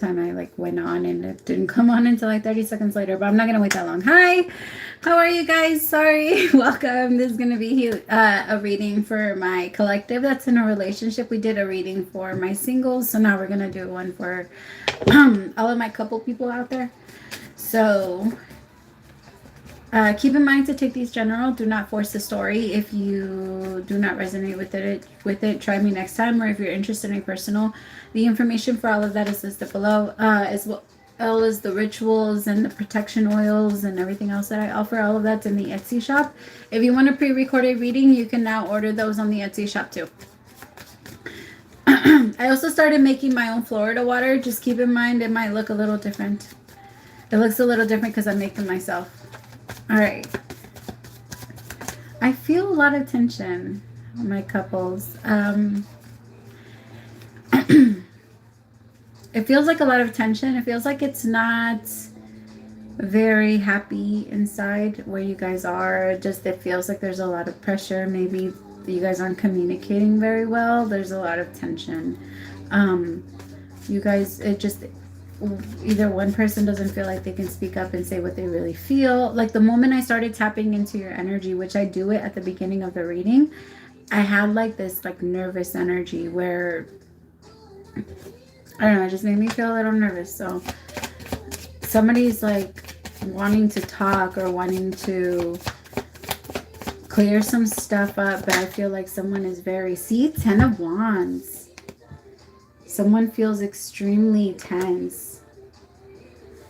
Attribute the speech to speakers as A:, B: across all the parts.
A: time I like went on and it didn't come on until like 30 seconds later, but I'm not gonna wait that long. Hi, how are you guys? Sorry. Welcome. This is gonna be a reading for my collective that's in a relationship. We did a reading for my singles, so now we're gonna do one for all of my couple people out there. So keep in mind to take these general. Do not force the story. If you do not resonate with it, try me next time. Or if you're interested in personal, the information for all of that is listed below, as well as the rituals and the protection oils and everything else that I offer. All of that's in the Etsy shop. If you want a pre-recorded reading, you can now order those on the Etsy shop too. I also started making my own Florida water. Just keep in mind it might look a little different. It looks a little different because I make them myself. All right. I feel a lot of tension on my couples. It feels like a lot of tension. It feels like it's not very happy inside where you guys are. Just it feels like there's a lot of pressure. Maybe you guys aren't communicating very well. There's a lot of tension. You guys, it just, either one person doesn't feel like they can speak up and say what they really feel. Like the moment I started tapping into your energy, which I do it at the beginning of the reading, I had like this like nervous energy where, I don't know, it just made me feel a little nervous. So somebody's like wanting to talk or wanting to clear some stuff up, but I feel like someone is very, see, 10 of Wands. Someone feels extremely tense.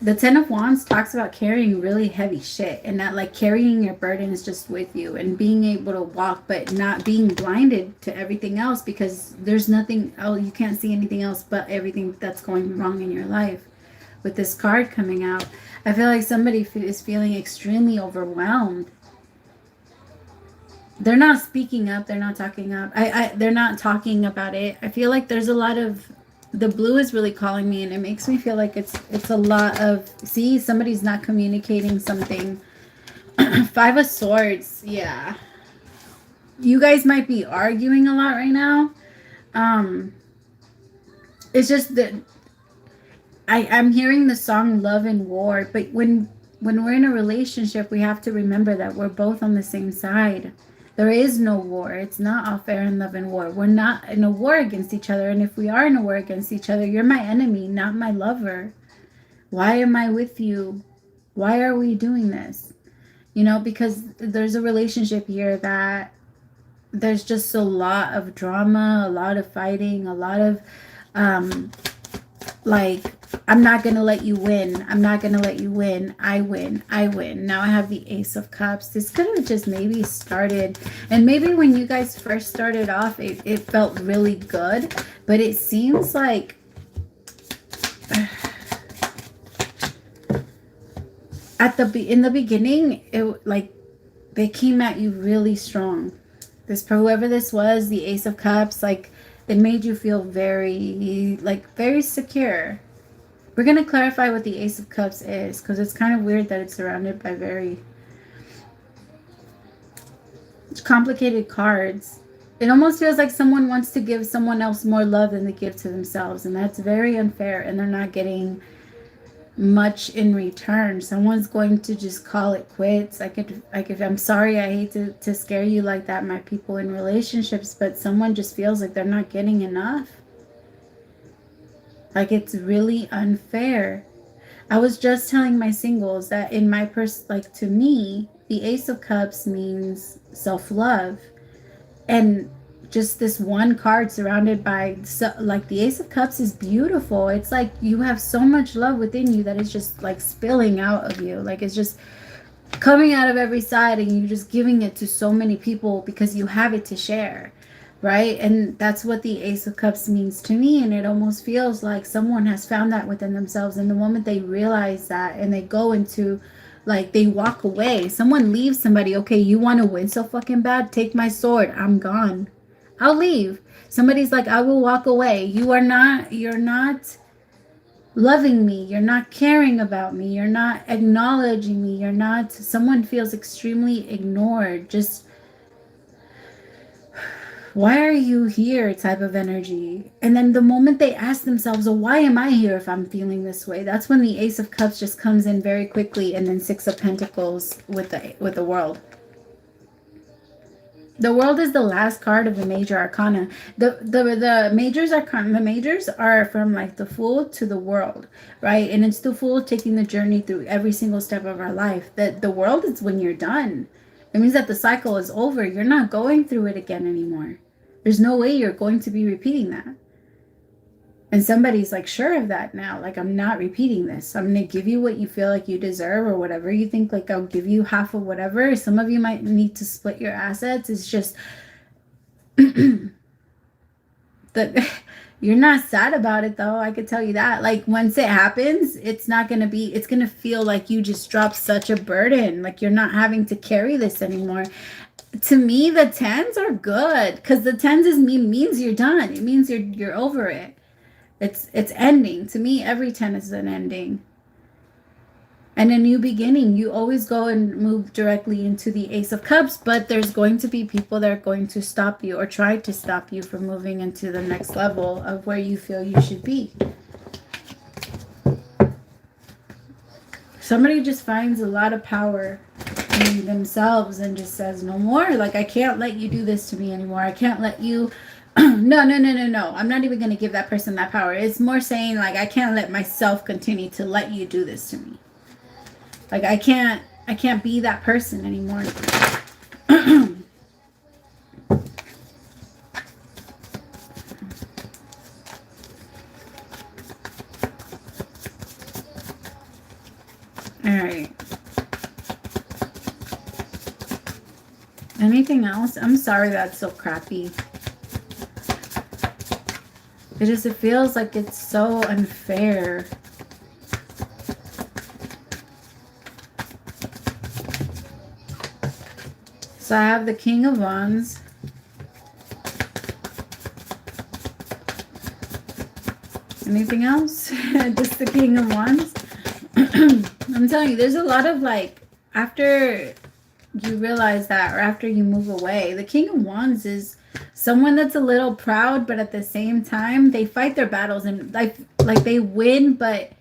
A: The 10 of Wands talks about carrying really heavy shit, and that like carrying your burdens just with you and being able to walk but not being blinded to everything else, because there's nothing, oh, you can't see anything else but everything that's going wrong in your life. With this card coming out, I feel like somebody is feeling extremely overwhelmed. They're not speaking up. They're not talking up. They're not talking about it. I feel like there's a lot of, the blue is really calling me, and it makes me feel like it's a lot of, see, somebody's not communicating something. 5 of Swords. Yeah. You guys might be arguing a lot right now. It's just that I'm hearing the song Love and War, but when we're in a relationship, we have to remember that we're both on the same side. There is no war. It's not all fair in love and war. We're not in a war against each other. And if we are in a war against each other, you're my enemy, not my lover. Why am I with you? Why are we doing this? You know, because there's a relationship here that there's just a lot of drama, a lot of fighting, a lot of like, I'm not going to let you win. I'm not going to let you win. I win. I win. Now I have the Ace of Cups. This could have just maybe started. And maybe when you guys first started off, it felt really good. But it seems like in the beginning, it like they came at you really strong. Whoever this was, the Ace of Cups, like it made you feel very secure. We're going to clarify what the Ace of Cups is, because it's kind of weird that it's surrounded by very complicated cards. It almost feels like someone wants to give someone else more love than they give to themselves, and that's very unfair, and they're not getting much in return. Someone's going to just call it quits. I'm sorry, I hate to scare you like that, my people in relationships, but someone just feels like they're not getting enough. Like it's really unfair. I was just telling my singles that in my like to me, the Ace of Cups means self-love. And just this one card surrounded by, like the Ace of Cups is beautiful. It's like you have so much love within you that is just like spilling out of you. Like it's just coming out of every side, and you're just giving it to so many people because you have it to share. Right? And that's what the Ace of Cups means to me. And it almost feels like someone has found that within themselves. And the moment they realize that and they go into, like, they walk away. Someone leaves somebody. Okay, you want to win so fucking bad? Take my sword. I'm gone. I'll leave. Somebody's like, I will walk away. You're not loving me. You're not caring about me. You're not acknowledging me. Someone feels extremely ignored. Just why are you here type of energy. And then the moment they ask themselves, well, why am I here if I'm feeling this way? That's when the Ace of Cups just comes in very quickly, and then Six of Pentacles with the World. The World is the last card of the major arcana. The majors are from like the Fool to the World, right? And it's the Fool taking the journey through every single step of our life. The World is when you're done. It means that the cycle is over. You're not going through it again anymore. There's no way you're going to be repeating that. And somebody's like sure of that now. Like, I'm not repeating this. I'm going to give you what you feel like you deserve, or whatever you think. Like, I'll give you half of whatever. Some of you might need to split your assets. It's just that you're not sad about it, though. I could tell you that. Like, once it happens, it's not going to be, it's going to feel like you just dropped such a burden. Like, you're not having to carry this anymore. To me, the 10s are good, because the 10s means you're done. It means you're over it. It's ending. To me, every 10 is an ending and a new beginning. You always go and move directly into the Ace of Cups, but there's going to be people that are going to stop you or try to stop you from moving into the next level of where you feel you should be. Somebody just finds a lot of power in themselves and just says, no more. Like, I can't let you do this to me anymore. I can't let you no. I'm not even going to give that person that power. It's more saying, like, I can't let myself continue to let you do this to me. Like, I can't be that person anymore. All right. Anything else? I'm sorry that's so crappy. It feels like it's so unfair. So I have the King of Wands. Anything else? Just the King of Wands. I'm telling you, there's a lot of, like, after you realize that, or after you move away, the King of Wands is someone that's a little proud, but at the same time, they fight their battles, and like they win, but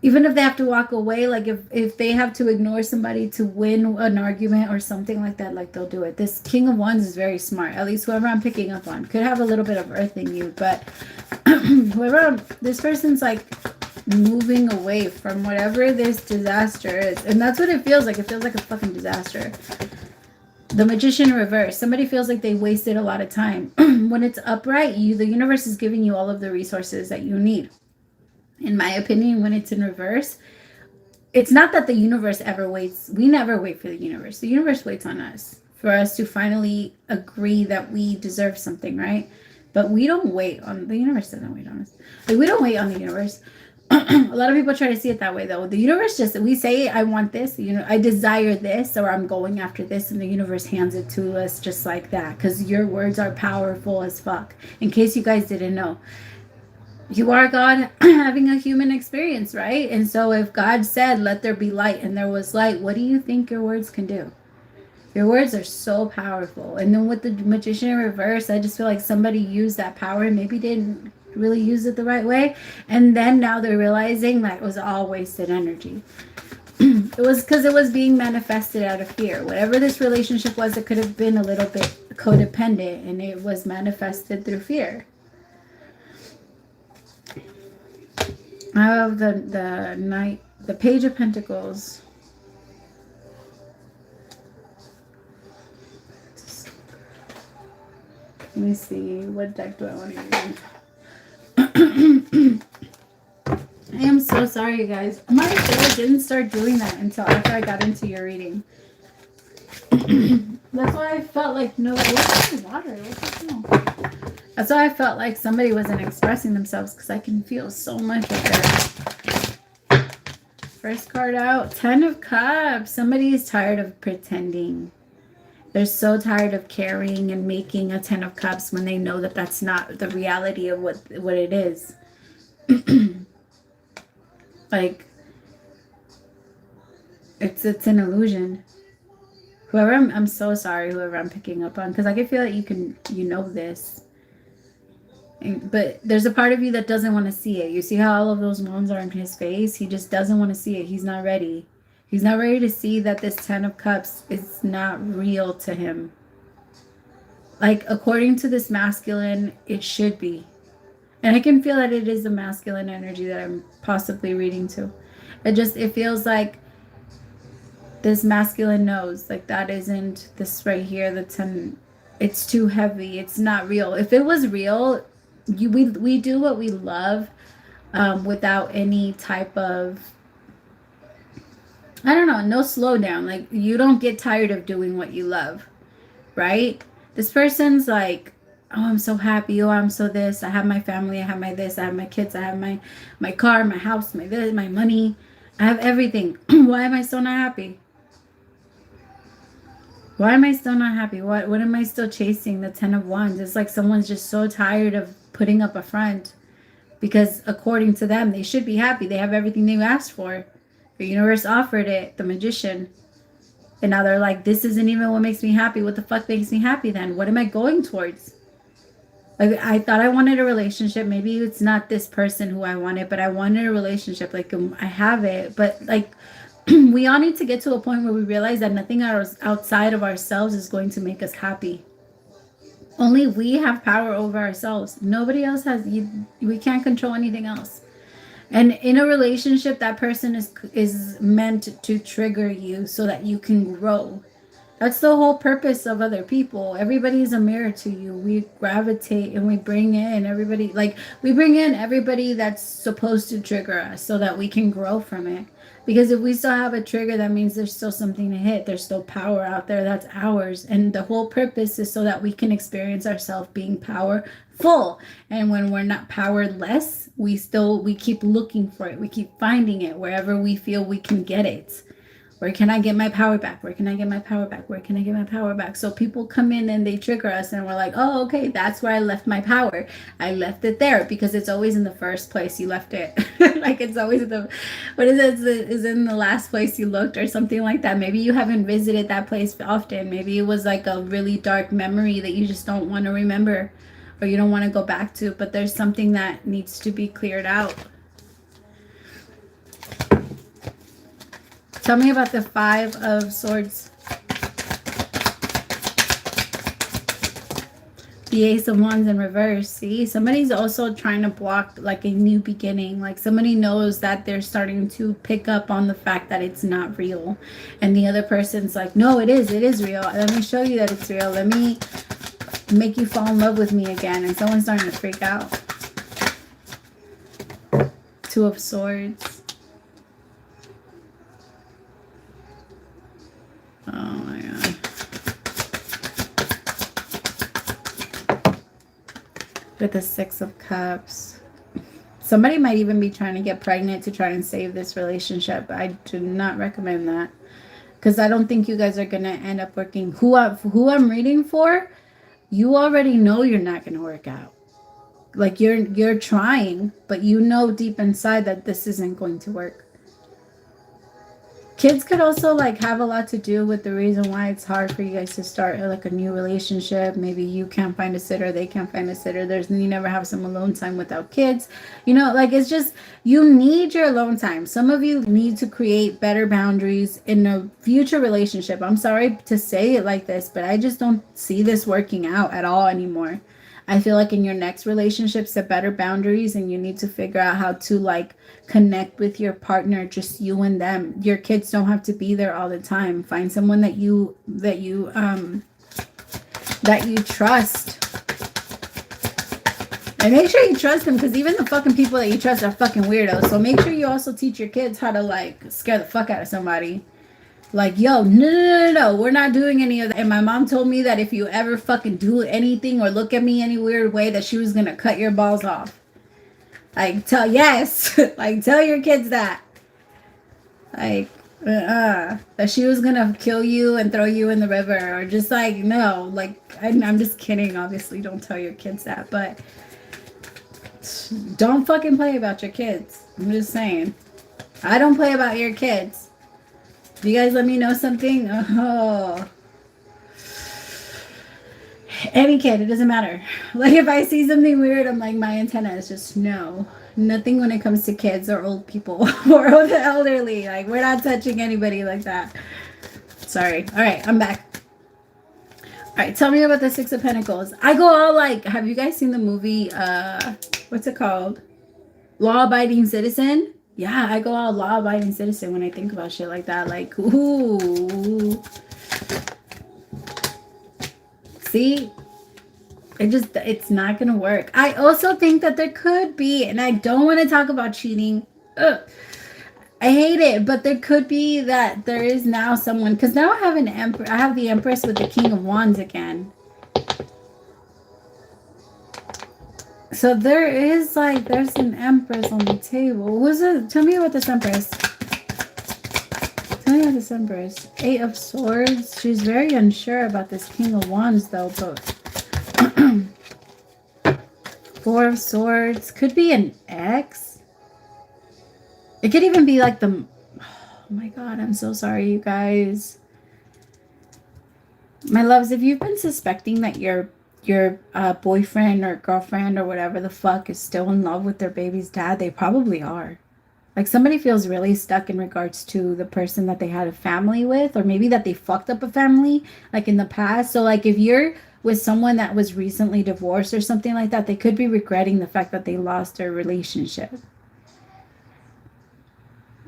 A: even if they have to walk away, like if they have to ignore somebody to win an argument or something like that, like, they'll do it. This King of Wands is very smart. At least whoever I'm picking up on could have a little bit of earth in you, but this person's like moving away from whatever this disaster is, and that's what it feels like. It feels like a fucking disaster. The Magician reverse. Somebody feels like they wasted a lot of time. When it's upright, the universe is giving you all of the resources that you need. In my opinion, when it's in reverse, it's not that the universe ever waits. We never wait for the universe. The universe waits on us for us to finally agree that we deserve something, right? But we don't wait on the universe. Doesn't wait on us. Like, we don't wait on the universe. A lot of people try to see it that way, though. The universe just, we say, I want this, I desire this, or I'm going after this, and the universe hands it to us just like that, because your words are powerful as fuck. In case you guys didn't know, you are God having a human experience, right? And so if God said, let there be light, and there was light, what do you think your words can do? Your words are so powerful. And then with the Magician in reverse, I just feel like somebody used that power, maybe didn't really use it the right way, and then now they're realizing that it was all wasted energy. It was because it was being manifested out of fear. Whatever this relationship was, it could have been a little bit codependent, and it was manifested through fear. I have the Page of Pentacles. Let me see, what deck do I want to use? I am so sorry, you guys. My soul didn't start doing that until after I got into your reading. That's why I felt like, no, what's the water? What's the smell? That's why I felt like somebody wasn't expressing themselves, because I can feel so much of that. First card out, 10 of Cups. Somebody is tired of pretending. They're so tired of carrying and making a 10 of Cups when they know that that's not the reality of what it is. Like, it's an illusion. Whoever I'm so sorry, whoever I'm picking up on, because I can feel that you know this. But there's a part of you that doesn't want to see it. You see how all of those wounds are in his face? He just doesn't want to see it. He's not ready. He's not ready to see that this 10 of Cups is not real to him. Like, according to this masculine, it should be. And I can feel that it is the masculine energy that I'm possibly reading to. It feels like this masculine knows, like, that isn't this right here, the 10. It's too heavy. It's not real. If it was real, we do what we love without any type of, I don't know, no slowdown. Like, you don't get tired of doing what you love, right? This person's like, oh, I'm so happy. Oh, I'm so this. I have my family. I have my this. I have my kids. I have my car, my house, my this, my money. I have everything. Why am I still not happy? Why am I still not happy? What am I still chasing? The 10 of Wands. It's like someone's just so tired of putting up a front, because according to them, they should be happy. They have everything they asked for. The universe offered it, the Magician. And now they're like, this isn't even what makes me happy. What the fuck makes me happy then? What am I going towards? Like, I thought I wanted a relationship. Maybe it's not this person who I wanted, but I wanted a relationship. Like, I have it. But, like, we all need to get to a point where we realize that nothing outside of ourselves is going to make us happy. Only we have power over ourselves. Nobody else has. We can't control anything else. And in a relationship, that person is meant to trigger you so that you can grow. That's the whole purpose of other people. Everybody is a mirror to you. We gravitate and we bring in everybody. Like, we bring in everybody that's supposed to trigger us so that we can grow from it. Because if we still have a trigger, that means there's still something to hit. There's still power out there that's ours. And the whole purpose is so that we can experience ourselves being powerful. And when we're not powerless, we keep looking for it. We keep finding it wherever we feel we can get it. Where can I get my power back? Where can I get my power back? Where can I get my power back? So people come in and they trigger us and we're like, oh, okay, that's where I left my power. I left it there, because it's always in the first place you left it. Like, it's always in the, what is it? Is in the last place you looked, or something like that. Maybe you haven't visited that place often. Maybe it was like a really dark memory that you just don't want to remember, or you don't want to go back to, but there's something that needs to be cleared out. Tell me about the 5 of Swords. The Ace of Wands in reverse. See, somebody's also trying to block, like, a new beginning. Like, somebody knows that they're starting to pick up on the fact that it's not real. And the other person's like, no, it is real. Let me show you that it's real. Let me make you fall in love with me again. And someone's starting to freak out. 2 of Swords. Oh my God. With the 6 of Cups. Somebody might even be trying to get pregnant to try and save this relationship. I do not recommend that, because I don't think you guys are going to end up working. Who I'm reading for, you already know you're not going to work out. Like, you're trying, but you know deep inside that this isn't going to work. Kids could also, like, have a lot to do with the reason why it's hard for you guys to start, like, a new relationship. Maybe you can't find a sitter, they can't find a sitter. You never have some alone time without kids. You know, like, it's just, you need your alone time. Some of you need to create better boundaries in a future relationship. I'm sorry to say it like this, but I just don't see this working out at all anymore. I feel like in your next relationship, set better boundaries, and you need to figure out how to, like, connect with your partner, just you and them. Your kids don't have to be there all the time. Find someone that you trust. And make sure you trust them, because even the fucking people that you trust are fucking weirdos. So make sure you also teach your kids how to, like, scare the fuck out of somebody. Like, yo, no, we're not doing any of that. And my mom told me that if you ever fucking do anything or look at me any weird way, that she was going to cut your balls off. Like, yes. Like, tell your kids that. Like, that she was going to kill you and throw you in the river. Or just, like, no. Like, I'm just kidding. Obviously, don't tell your kids that. But don't fucking play about your kids. I'm just saying. I don't play about your kids. Do you guys let me know something? Oh, Any kid, it doesn't matter. Like if I see something weird, I'm like, my antenna is just no. Nothing when it comes to kids or old people or the elderly. Like we're not touching anybody like that. Sorry. All right, I'm back. All right, tell me about the Six of Pentacles. I go all like, have you guys seen the movie, what's it called? Law-abiding citizen? Yeah, I go all law-abiding citizen when I think about shit like that. Like, ooh. See? It's not gonna work. I also think that there could be, and I don't want to talk about cheating. Ugh. I hate it, but there could be that there is now someone, because now I have an emperor. I have the Empress with the King of Wands again. So there is like, there's an Empress on the table. Who's it? Tell me about this Empress. Tell me about this Empress. Eight of Swords. She's very unsure about this King of Wands though, but Four of Swords. Could be an ex. It could even be like the, oh my God, I'm so sorry, you guys. My loves, if you've been suspecting that your boyfriend or girlfriend or whatever the fuck is still in love with their baby's dad, they probably are. Like somebody feels really stuck in regards to the person that they had a family with, or maybe that they fucked up a family like in the past. So like if you're with someone that was recently divorced or something like that, they could be regretting the fact that they lost their relationship.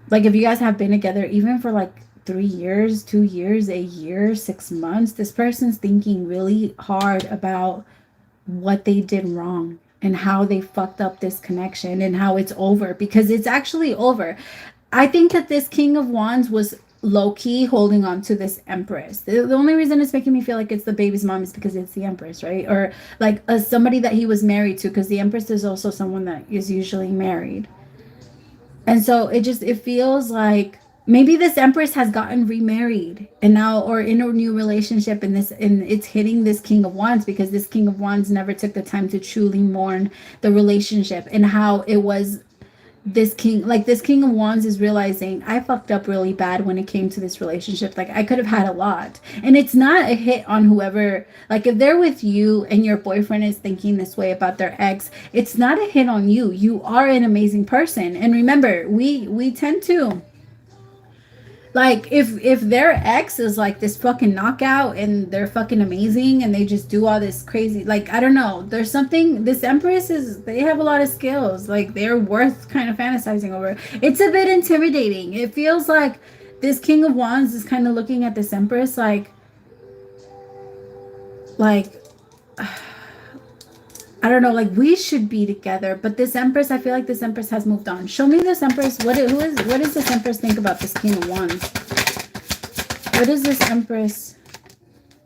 A: Like if you guys have been together even for like 3 years, 2 years, a year, 6 months, this person's thinking really hard about what they did wrong and how they fucked up this connection and how it's over, because it's actually over. I think that this King of Wands was low-key holding on to this Empress. The only reason it's making me feel like it's the baby's mom is because it's the Empress, right? Or like somebody that he was married to, because the Empress is also someone that is usually married. And so it feels like maybe this Empress has gotten remarried and now, or in a new relationship, and it's hitting this King of Wands because this King of Wands never took the time to truly mourn the relationship and how it was. This King of Wands is realizing I fucked up really bad when it came to this relationship. Like I could have had a lot. And it's not a hit on whoever, like if they're with you and your boyfriend is thinking this way about their ex, it's not a hit on you. You are an amazing person. And remember, we tend to, like if their ex is like this fucking knockout and they're fucking amazing and they just do all this crazy, like I don't know, there's something, this Empress is, they have a lot of skills, like they're worth kind of fantasizing over. It's a bit intimidating. It feels like this King of Wands is kind of looking at this Empress like I don't know, like we should be together. But this Empress, I feel like this Empress has moved on. Show me this Empress. What does this Empress think about this King of Wands? What is this Empress?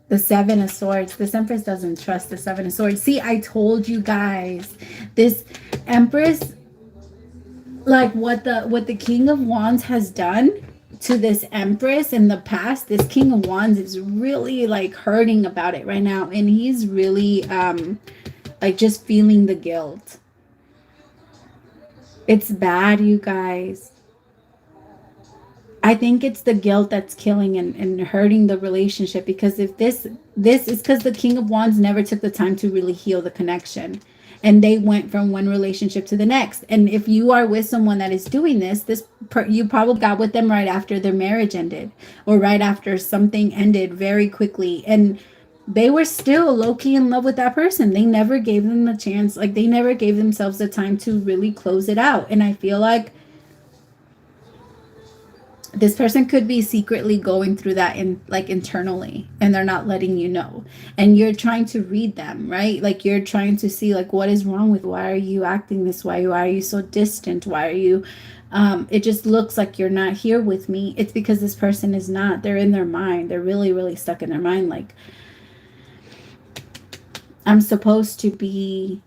A: The Seven of Swords. This Empress doesn't trust the Seven of Swords. See, I told you guys. This Empress, like what the King of Wands has done to this Empress in the past, this King of Wands is really like hurting about it right now. And he's really like just feeling the guilt. It's bad, you guys. I think it's the guilt that's killing and hurting the relationship, because if this is because the King of Wands never took the time to really heal the connection, and they went from one relationship to the next. And if you are with someone that is doing this, you probably got with them right after their marriage ended, or right after something ended very quickly, and they were still low-key in love with that person. They never gave them the chance, like they never gave themselves the time to really close it out. And I feel like this person could be secretly going through that internally, and they're not letting you know. And you're trying to read them, right? Like you're trying to see like what is wrong with, why are you acting this way? Why are you so distant? Why are you it just looks like you're not here with me. It's because this person is not. They're in their mind. They're really, really stuck in their mind. Like, I'm supposed to be,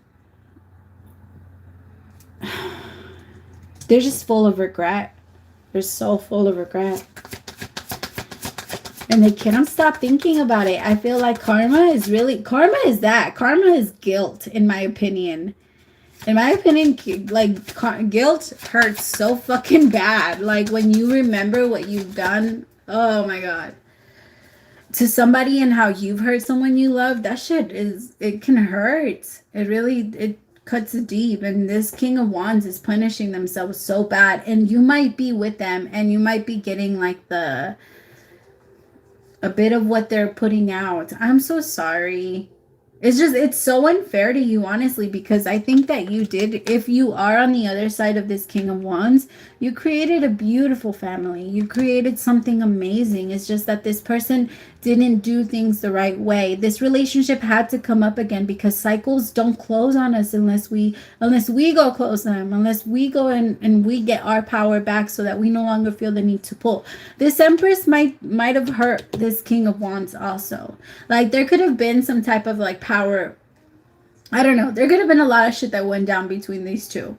A: they're just full of regret. They're so full of regret. And they cannot stop thinking about it. I feel like karma is that. Karma is guilt, in my opinion. In my opinion, like guilt hurts so fucking bad. Like when you remember what you've done. Oh my God. to somebody and how you've hurt someone you love, that shit it can hurt. It cuts deep. And this King of Wands is punishing themselves so bad. And you might be with them and you might be getting like a bit of what they're putting out. I'm so sorry. It's so unfair to you, honestly, because I think that you did, if you are on the other side of this King of Wands, you created a beautiful family. You created something amazing. It's just that this person didn't do things the right way. This relationship had to come up again because cycles don't close on us unless we go close them, unless we go and we get our power back so that we no longer feel the need to pull. This Empress might have hurt this King of Wands also. Like, there could have been some type of like power, I don't know, there could have been a lot of shit that went down between these two.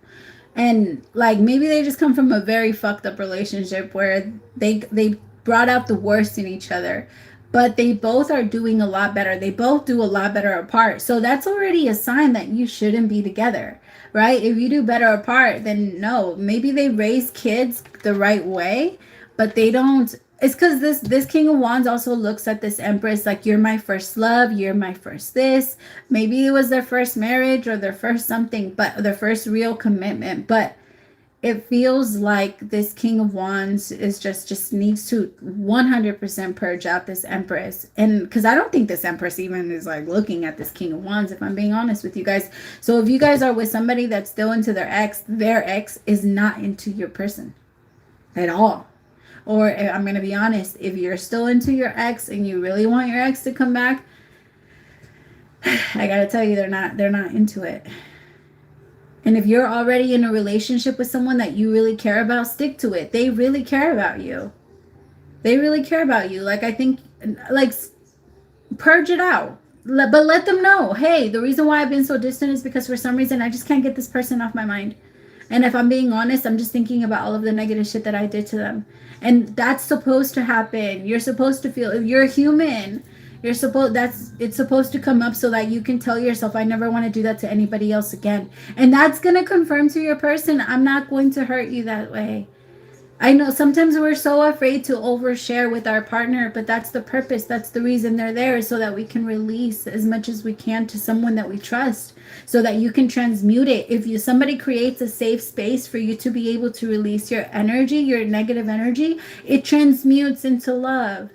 A: And like, maybe they just come from a very fucked up relationship where they brought out the worst in each other, but they both are doing a lot better. They both do a lot better apart. So that's already a sign that you shouldn't be together, right? If you do better apart, then no, maybe they raise kids the right way, but they don't. It's because this King of Wands also looks at this Empress like, you're my first love, you're my first this. Maybe it was their first marriage or their first something, but their first real commitment. But it feels like this King of Wands is just needs to 100% purge out this Empress. And because I don't think this Empress even is like looking at this King of Wands, if I'm being honest with you guys. So if you guys are with somebody that's still into their ex is not into your person at all. Or I'm going to be honest, if you're still into your ex and you really want your ex to come back, I got to tell you, they're not into it. And if you're already in a relationship with someone that you really care about, stick to it. They really care about you. They really care about you. Like, I think, like, purge it out. But let them know, hey, the reason why I've been so distant is because for some reason I just can't get this person off my mind. And if I'm being honest, I'm just thinking about all of the negative shit that I did to them. And that's supposed to happen. You're supposed to feel, if you're human, it's supposed to come up so that you can tell yourself, I never want to do that to anybody else again. And that's going to confirm to your person, I'm not going to hurt you that way. I know sometimes we're so afraid to overshare with our partner, but that's the purpose. That's the reason they're there, so that we can release as much as we can to someone that we trust, so that you can transmute it. If somebody creates a safe space for you to be able to release your energy, your negative energy, it transmutes into love.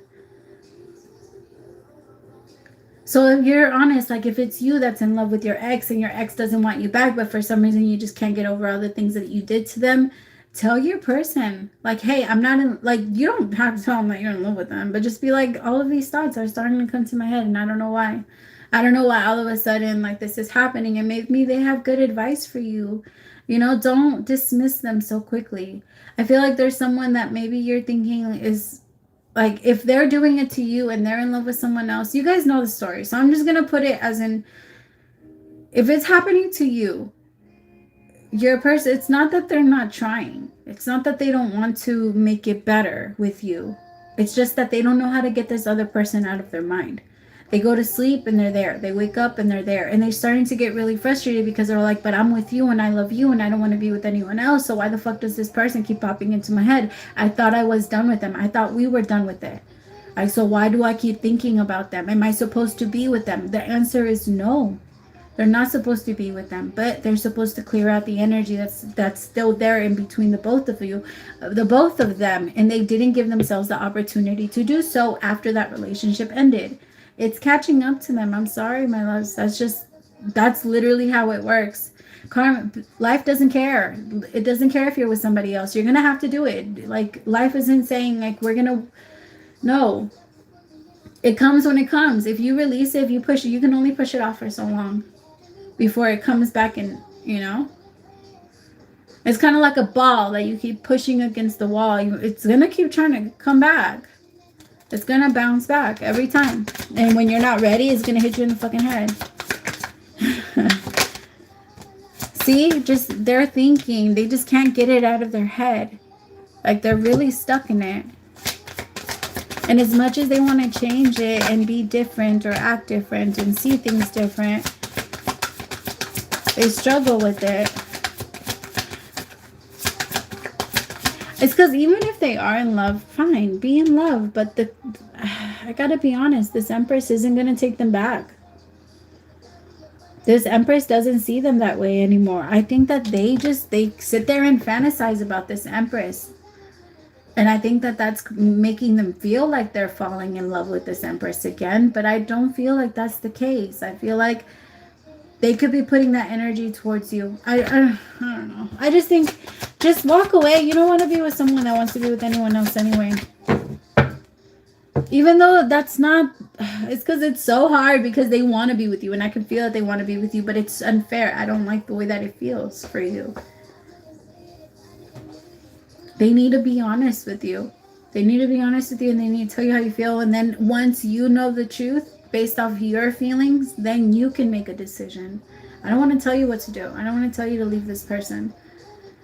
A: So if you're honest, like if it's you that's in love with your ex and your ex doesn't want you back, but for some reason you just can't get over all the things that you did to them, tell your person, like, hey, I'm not in, like, you don't have to tell them that you're in love with them, but just be like, all of these thoughts are starting to come to my head and I don't know why. I don't know why all of a sudden like this is happening, and maybe they have good advice for you. You know, don't dismiss them so quickly. I feel like there's someone that maybe you're thinking is like, if they're doing it to you and they're in love with someone else, you guys know the story. So I'm just going to put it as in, if it's happening to you, your person, it's not that they're not trying. It's not that they don't want to make it better with you. It's just that they don't know how to get this other person out of their mind. They go to sleep and they're there. They wake up and they're there. And they're starting to get really frustrated because they're like, but I'm with you and I love you and I don't want to be with anyone else. So why the fuck does this person keep popping into my head? I thought I was done with them. I thought we were done with it. So why do I keep thinking about them? Am I supposed to be with them? The answer is no. They're not supposed to be with them, but they're supposed to clear out the energy that's still there in between the both of you, the both of them. And they didn't give themselves the opportunity to do so after that relationship ended. It's catching up to them. I'm sorry, my loves. That's literally how it works. Life doesn't care. It doesn't care if you're with somebody else. You're going to have to do it. Like, life isn't saying like, no. It comes when it comes. If you release it, if you push it, you can only push it off for so long before it comes back. And, you know, it's kind of like a ball that you keep pushing against the wall. It's going to keep trying to come back. It's going to bounce back every time. And when you're not ready, it's going to hit you in the fucking head. See, they're thinking, they just can't get it out of their head. Like, they're really stuck in it. And as much as they want to change it and be different or act different and see things different, they struggle with it. It's because even if they are in love, fine, be in love. But I gotta be honest, this Empress isn't gonna take them back. This Empress doesn't see them that way anymore. I think that they sit there and fantasize about this Empress. And I think that that's making them feel like they're falling in love with this Empress again. But I don't feel like that's the case. I feel like they could be putting that energy towards you. I don't know. I just think, just walk away. You don't want to be with someone that wants to be with anyone else anyway. Even though that's not, it's because it's so hard because they want to be with you. And I can feel that they want to be with you. But it's unfair. I don't like the way that it feels for you. They need to be honest with you. They need to be honest with you, and they need to tell you how you feel. And then once you know the truth based off your feelings, then you can make a decision. I don't want to tell you what to do. I don't want to tell you to leave this person.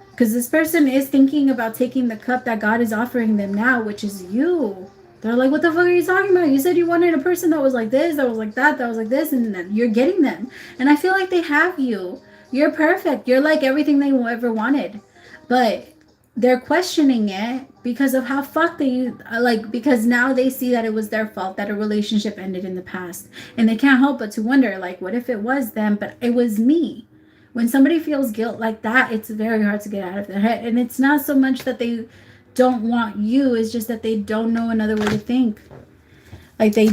A: Because this person is thinking about taking the cup that God is offering them now, which is you. They're like, what the fuck are you talking about? You said you wanted a person that was like this, that was like that was like this, and then you're getting them. And I feel like they have you. You're perfect. You're like everything they ever wanted. But they're questioning it because of how fucked they, like, because now they see that it was their fault that a relationship ended in the past. And they can't help but to wonder, like, what if it was them, but it was me? When somebody feels guilt like that, it's very hard to get out of their head. And it's not so much that they don't want you, it's just that they don't know another way to think. Like, they're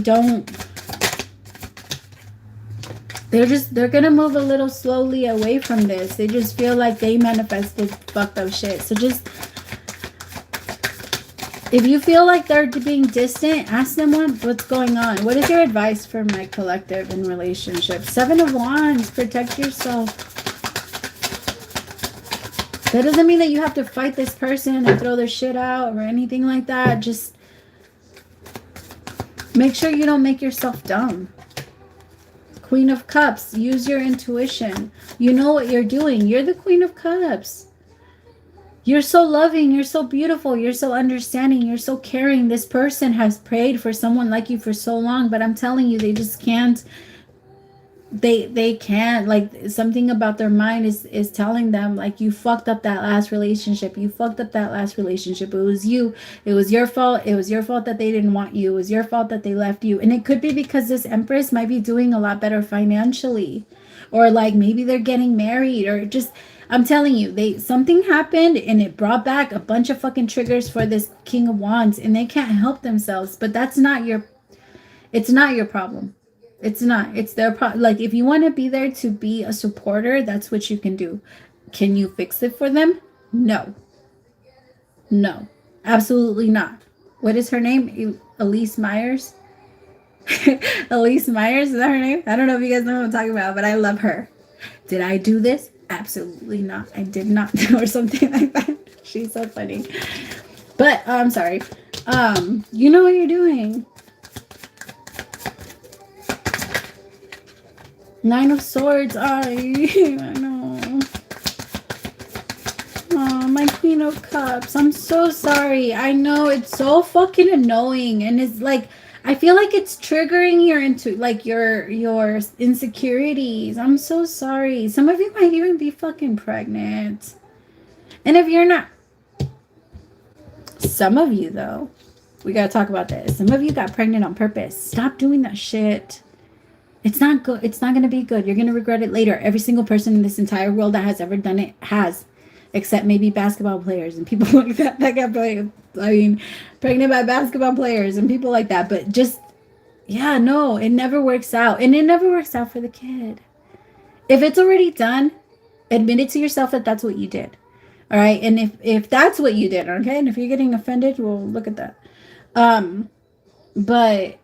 A: gonna move a little slowly away from this. They just feel like they manifested fucked up shit. So just, if you feel like they're being distant, ask them what's going on. What is your advice for my collective in relationships? 7 of Wands, protect yourself. That doesn't mean that you have to fight this person and throw their shit out or anything like that. Just make sure you don't make yourself dumb. Queen of Cups, use your intuition. You know what you're doing. You're the Queen of Cups. You're so loving. You're so beautiful. You're so understanding. You're so caring. This person has prayed for someone like you for so long, but I'm telling you, they just can't. They can't, like, something about their mind is telling them, like, you fucked up that last relationship. You fucked up that last relationship. It was you. It was your fault. It was your fault that they didn't want you. It was your fault that they left you. And it could be because this Empress might be doing a lot better financially, or like maybe they're getting married, or just, I'm telling you, something happened and it brought back a bunch of fucking triggers for this King of Wands, and they can't help themselves. But it's not your problem. It's not. It's their problem. Like, if you want to be there to be a supporter, that's what you can do. Can you fix it for them? No. No. Absolutely not. What is her name? Elise Myers? Elise Myers? Is that her name? I don't know if you guys know what I'm talking about, but I love her. Did I do this? Absolutely not. I did not. Or something like that. She's so funny. But, I'm sorry. You know what you're doing. 9 of Swords. I know. Oh, my Queen of Cups. I'm so sorry. I know it's so fucking annoying, and it's like, I feel like it's triggering your insecurities. I'm so sorry. Some of you might even be fucking pregnant. And if you're not, some of you though, we gotta talk about this. Some of you got pregnant on purpose. Stop doing that shit. It's not good. It's not going to be good. You're going to regret it later. Every single person in this entire world that has ever done it has, except maybe basketball players and people like that got pregnant by basketball players and people like that. But just, yeah, no, it never works out. And it never works out for the kid. If it's already done, admit it to yourself that that's what you did. All right. And if that's what you did, okay, and if you're getting offended, well, look at that. But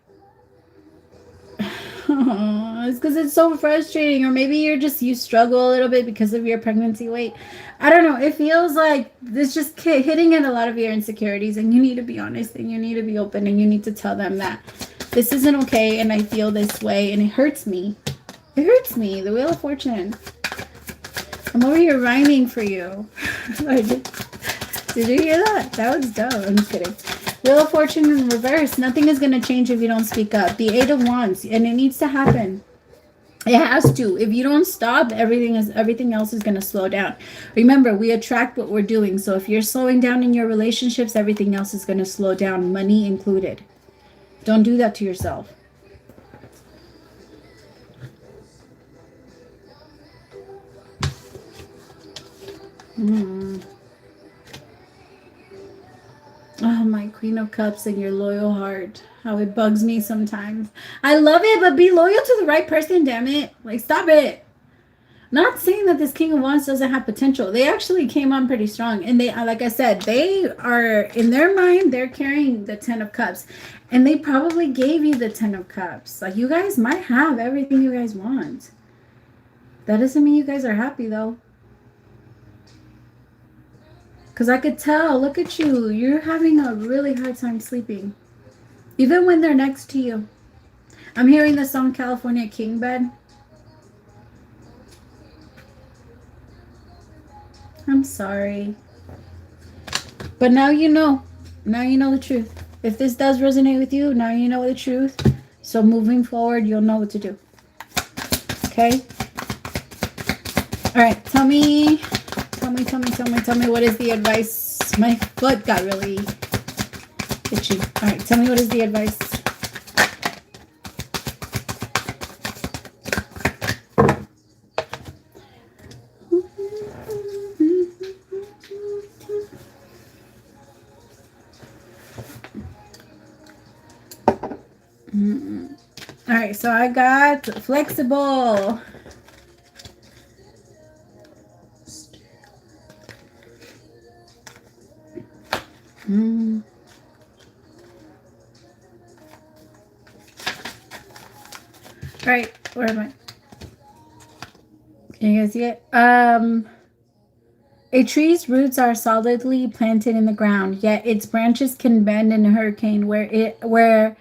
A: it's because it's so frustrating, or maybe you struggle a little bit because of your pregnancy weight. I don't know. It feels like this just hitting at a lot of your insecurities, and you need to be honest, and you need to be open, and you need to tell them that this isn't okay, and I feel this way, and it hurts me. It hurts me. The Wheel of Fortune. I'm over here rhyming for you. Did you hear that? That was dope. I'm just kidding. Wheel of Fortune in reverse. Nothing is going to change if you don't speak up. The 8 of Wands. And it needs to happen. It has to. If you don't stop, everything else is going to slow down. Remember, we attract what we're doing. So if you're slowing down in your relationships, everything else is going to slow down, money included. Don't do that to yourself. Oh, my Queen of Cups and your loyal heart. How it bugs me sometimes. I love it, but be loyal to the right person, damn it. Like, stop it. Not saying that this King of Wands doesn't have potential. They actually came on pretty strong. And they, like I said, they are, in their mind, they're carrying the 10 of Cups. And they probably gave you the 10 of Cups. Like, you guys might have everything you guys want. That doesn't mean you guys are happy, though. Because I could tell, look at you. You're having a really hard time sleeping. Even when they're next to you. I'm hearing the song California King Bed. I'm sorry. But now you know. Now you know the truth. If this does resonate with you, now you know the truth. So moving forward, you'll know what to do. Okay? All right, tell me what is the advice? My foot got really itchy. All right, tell me what is the advice? All right, so I got flexible. All right, where am I? Can you guys see it? A tree's roots are solidly planted in the ground, yet its branches can bend in a hurricane whereas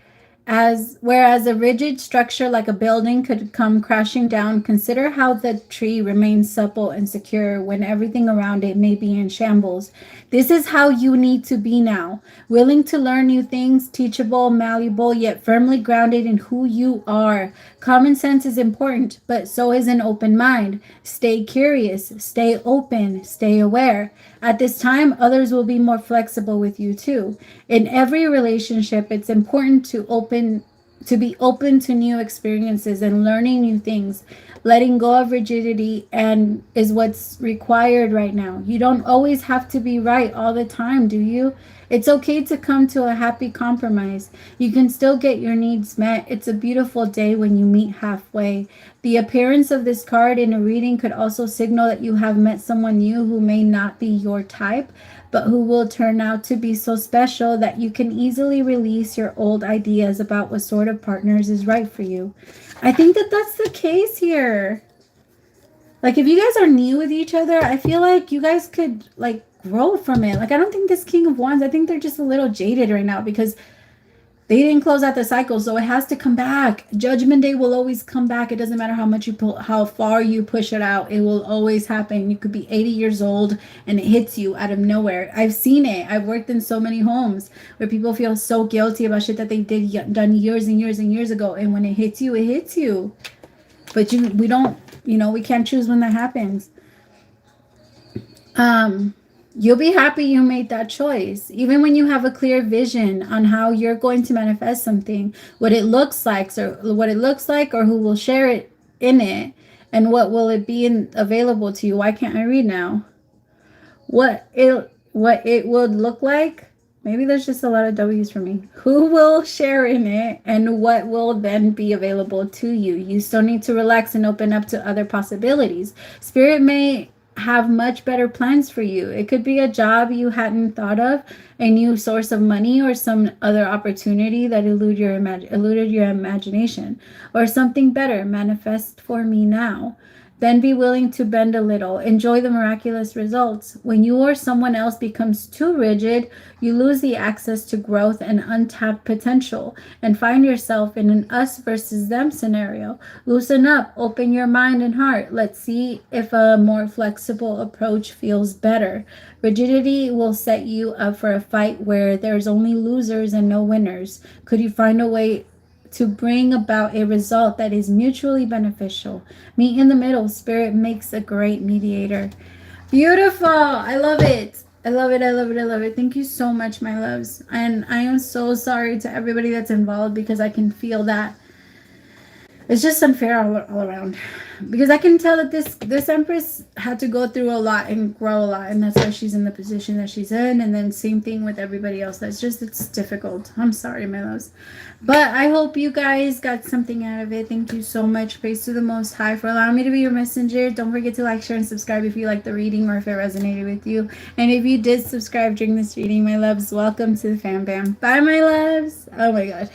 A: a rigid structure like a building could come crashing down. Consider how the tree remains supple and secure when everything around it may be in shambles. This is how you need to be now, willing to learn new things, teachable, malleable, yet firmly grounded in who you are. Common sense is important, but so is an open mind. Stay curious, stay open, stay aware. At this time, others will be more flexible with you too. In every relationship, it's important to be open to new experiences and learning new things. Letting go of rigidity and is what's required right now. You don't always have to be right all the time, do you? It's okay to come to a happy compromise. You can still get your needs met. It's a beautiful day when you meet halfway. The appearance of this card in a reading could also signal that you have met someone new who may not be your type, but who will turn out to be so special that you can easily release your old ideas about what sort of partners is right for you. I think that that's the case here. Like, if you guys are new with each other, I feel like you guys could, like, grow from it. Like, I don't think this King of Wands, I think they're just a little jaded right now because they didn't close out the cycle, so it has to come back. Judgment Day will always come back. It doesn't matter how much you pull, how far you push it out. It will always happen. You could be 80 years old and it hits you out of nowhere. I've seen it. I've worked in so many homes where people feel so guilty about shit that they done years and years and years ago, and when it hits you, it hits you. But we don't, we can't choose when that happens. You'll be happy you made that choice. Even when you have a clear vision on how you're going to manifest something, what it looks like, or who will share it in it, and what will it be available to you. Why can't I read now? What it would look like. Maybe there's just a lot of W's for me. Who will share in it, and what will then be available to you. You still need to relax and open up to other possibilities. Spirit may have much better plans for you. It could be a job you hadn't thought of, a new source of money, or some other opportunity that eluded your imagination, or something better. Manifest for me now. Then be willing to bend a little. Enjoy the miraculous results. When you or someone else becomes too rigid, you lose the access to growth and untapped potential and find yourself in an us versus them scenario. Loosen up. Open your mind and heart. Let's see if a more flexible approach feels better. Rigidity will set you up for a fight where there's only losers and no winners. Could you find a way to bring about a result that is mutually beneficial? Meet in the middle. Spirit makes a great mediator. Beautiful. I love it. I love it. I love it. I love it. Thank you so much, my loves. And I am so sorry to everybody that's involved because I can feel that it's just unfair all around, because I can tell that this Empress had to go through a lot and grow a lot, and that's why she's in the position that she's in. And then same thing with everybody else. It's difficult. I'm sorry, my loves, but I hope you guys got something out of it. Thank you so much. Praise to the Most High for allowing me to be your messenger. Don't forget to like, share, and subscribe if you like the reading or if it resonated with you. And if you did subscribe during this reading, my loves, welcome to the fam bam. Bye, my loves. Oh my god.